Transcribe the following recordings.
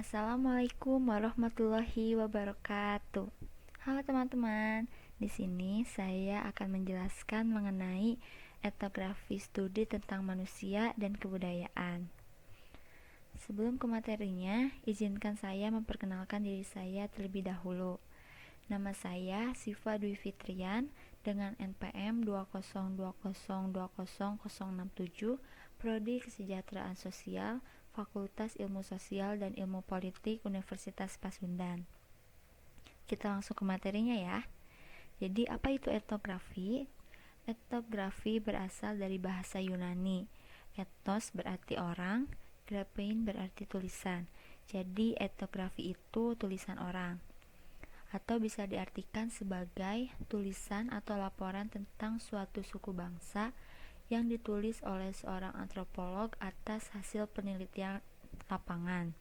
Assalamualaikum warahmatullahi wabarakatuh. Halo teman-teman, di sini saya akan menjelaskan mengenai etnografi studi tentang manusia dan kebudayaan. Sebelum ke materinya, izinkan saya memperkenalkan diri saya terlebih dahulu. Nama saya Siva Dwi Fitrian dengan NPM 202020067, Prodi Kesejahteraan Sosial, Fakultas Ilmu Sosial dan Ilmu Politik Universitas Pasundan. Kita langsung ke materinya ya. Jadi apa itu etnografi? Etnografi berasal dari bahasa Yunani. Ethnos berarti orang, graphein berarti tulisan. Jadi etnografi itu tulisan orang, atau bisa diartikan sebagai tulisan atau laporan tentang suatu suku bangsa yang ditulis oleh seorang antropolog atas hasil penelitian lapangan.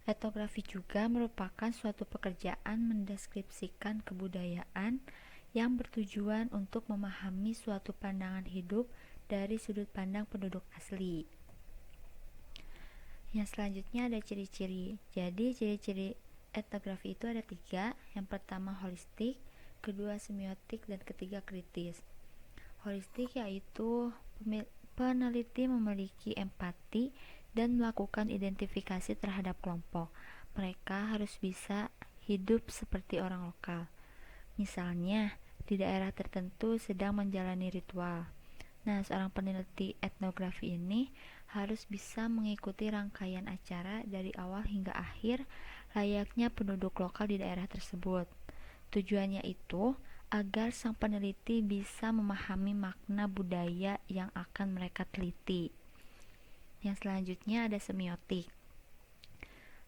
Etnografi juga merupakan suatu pekerjaan mendeskripsikan kebudayaan yang bertujuan untuk memahami suatu pandangan hidup dari sudut pandang penduduk asli. Yang selanjutnya ada ciri-ciri. Jadi ciri-ciri etnografi itu ada 3. Yang pertama holistik, kedua semiotik, dan ketiga kritis. Holistik yaitu peneliti memiliki empati dan melakukan identifikasi terhadap kelompok. Mereka harus bisa hidup seperti orang lokal. Misalnya, di daerah tertentu sedang menjalani ritual. Nah, seorang peneliti etnografi ini harus bisa mengikuti rangkaian acara dari awal hingga akhir layaknya penduduk lokal di daerah tersebut. Tujuannya itu agar sang peneliti bisa memahami makna budaya yang akan mereka teliti. Yang selanjutnya ada semiotik.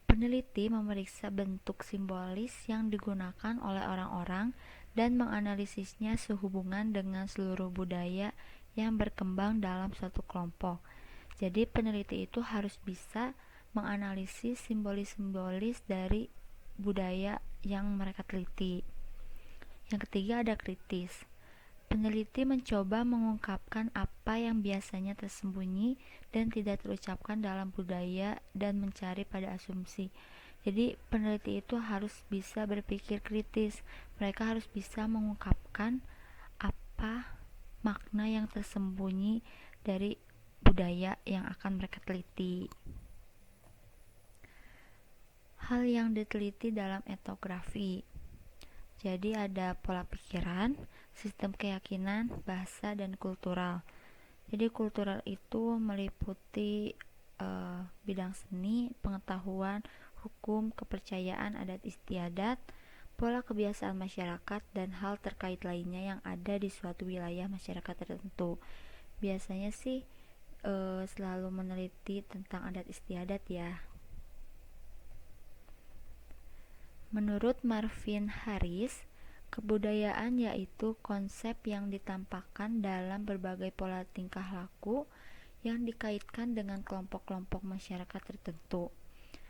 Peneliti memeriksa bentuk simbolis yang digunakan oleh orang-orang dan menganalisisnya sehubungan dengan seluruh budaya yang berkembang dalam suatu kelompok. Jadi peneliti itu harus bisa menganalisis simbolis-simbolis dari budaya yang mereka teliti. Yang ketiga ada kritis. Peneliti mencoba mengungkapkan apa yang biasanya tersembunyi dan tidak terucapkan dalam budaya dan mencari pada asumsi. Jadi peneliti itu harus bisa berpikir kritis. Mereka harus bisa mengungkapkan apa makna yang tersembunyi dari budaya yang akan mereka teliti. Hal yang diteliti dalam etnografi. Jadi ada pola pikiran, sistem keyakinan, bahasa, dan kultural. Jadi kultural itu meliputi bidang seni, pengetahuan, hukum, kepercayaan, adat istiadat, pola kebiasaan masyarakat, dan hal terkait lainnya yang ada di suatu wilayah masyarakat tertentu. Biasanya sih selalu meneliti tentang adat istiadat ya. Menurut Marvin Harris, kebudayaan yaitu konsep yang ditampakkan dalam berbagai pola tingkah laku yang dikaitkan dengan kelompok-kelompok masyarakat tertentu.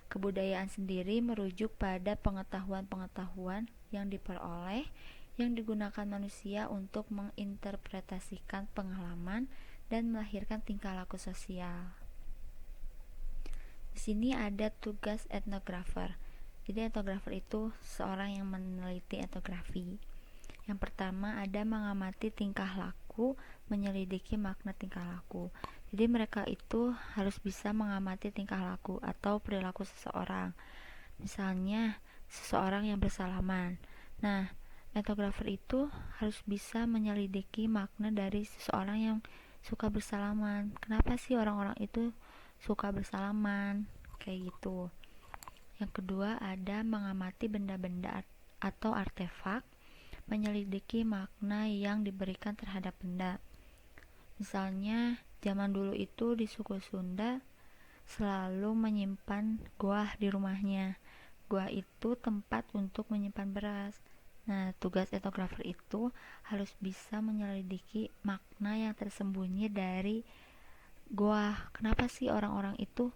Kebudayaan sendiri merujuk pada pengetahuan-pengetahuan yang diperoleh yang digunakan manusia untuk menginterpretasikan pengalaman dan melahirkan tingkah laku sosial. Di sini ada tugas etnografer. Jadi etnografer itu seorang yang meneliti etnografi. Yang pertama ada mengamati tingkah laku, menyelidiki makna tingkah laku. Jadi mereka itu harus bisa mengamati tingkah laku atau perilaku seseorang. Misalnya seseorang yang bersalaman. Nah, etnografer itu harus bisa menyelidiki makna dari seseorang yang suka bersalaman. Kenapa sih orang-orang itu suka bersalaman? Kayak gitu. Yang kedua ada mengamati benda-benda atau artefak, menyelidiki makna yang diberikan terhadap benda. Misalnya zaman dulu itu di suku Sunda selalu menyimpan goah di rumahnya. Goah itu tempat untuk menyimpan beras. Nah, tugas etnografer itu harus bisa menyelidiki makna yang tersembunyi dari goah. Kenapa sih orang-orang itu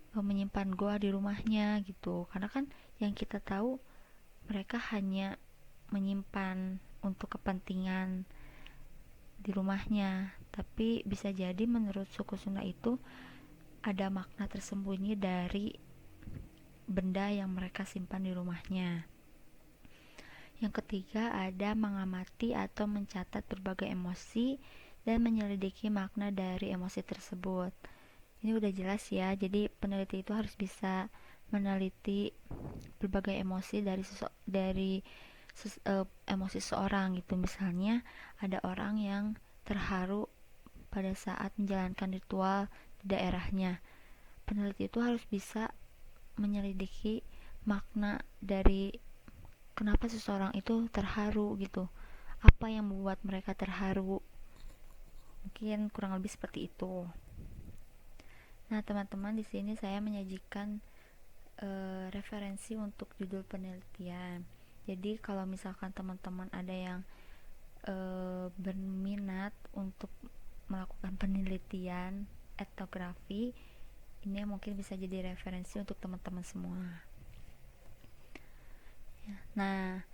menyimpan goa di rumahnya gitu, karena kan yang kita tahu mereka hanya menyimpan untuk kepentingan di rumahnya, tapi bisa jadi menurut suku Sunda itu ada makna tersembunyi dari benda yang mereka simpan di rumahnya. Yang ketiga ada mengamati atau mencatat berbagai emosi dan menyelidiki makna dari emosi tersebut. Ini udah jelas ya, jadi peneliti itu harus bisa meneliti berbagai emosi dari emosi seseorang gitu. Misalnya ada orang yang terharu pada saat menjalankan ritual di daerahnya. Peneliti itu harus bisa menyelidiki makna dari kenapa seseorang itu terharu gitu. Apa yang membuat mereka terharu? Mungkin kurang lebih seperti itu. Nah, teman-teman, di sini saya menyajikan referensi untuk judul penelitian. Jadi kalau misalkan teman-teman ada yang berminat untuk melakukan penelitian etnografi, ini mungkin bisa jadi referensi untuk teman-teman semua. Nah,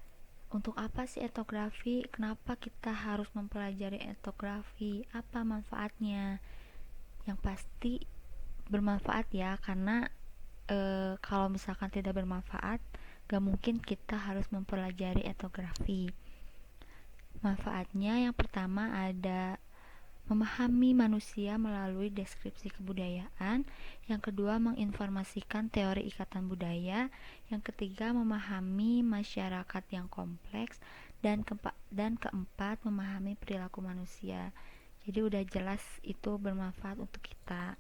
untuk apa sih etnografi? Kenapa kita harus mempelajari etnografi? Apa manfaatnya? Yang pasti bermanfaat ya, karena kalau misalkan tidak bermanfaat, gak mungkin kita harus mempelajari etnografi. Manfaatnya yang pertama ada memahami manusia melalui deskripsi kebudayaan, yang kedua menginformasikan teori ikatan budaya, yang ketiga memahami masyarakat yang kompleks, dan keempat memahami perilaku manusia. Jadi udah jelas itu bermanfaat untuk kita,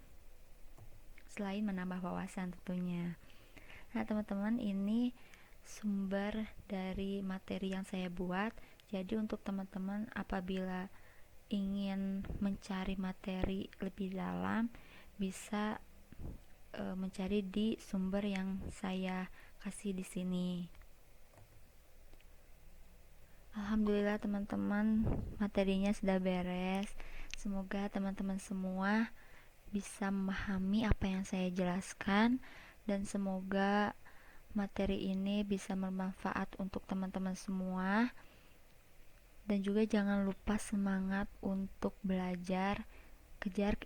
selain menambah wawasan tentunya. Nah teman-teman, ini sumber dari materi yang saya buat. Jadi untuk teman-teman apabila ingin mencari materi lebih dalam, bisa mencari di sumber yang saya kasih di sini. Alhamdulillah teman-teman, materinya sudah beres. Semoga teman-teman semua bisa memahami apa yang saya jelaskan, dan semoga materi ini bisa bermanfaat untuk teman-teman semua. Dan juga jangan lupa semangat untuk belajar, kejar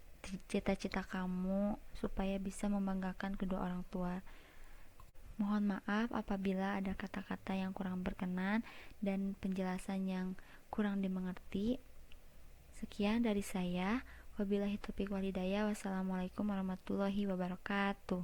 cita-cita kamu supaya bisa membanggakan kedua orang tua. Mohon maaf apabila ada kata-kata yang kurang berkenan dan penjelasan yang kurang dimengerti. Sekian dari saya. Wabillahi taufiq wal hidayah. Wassalamualaikum warahmatullahi wabarakatuh.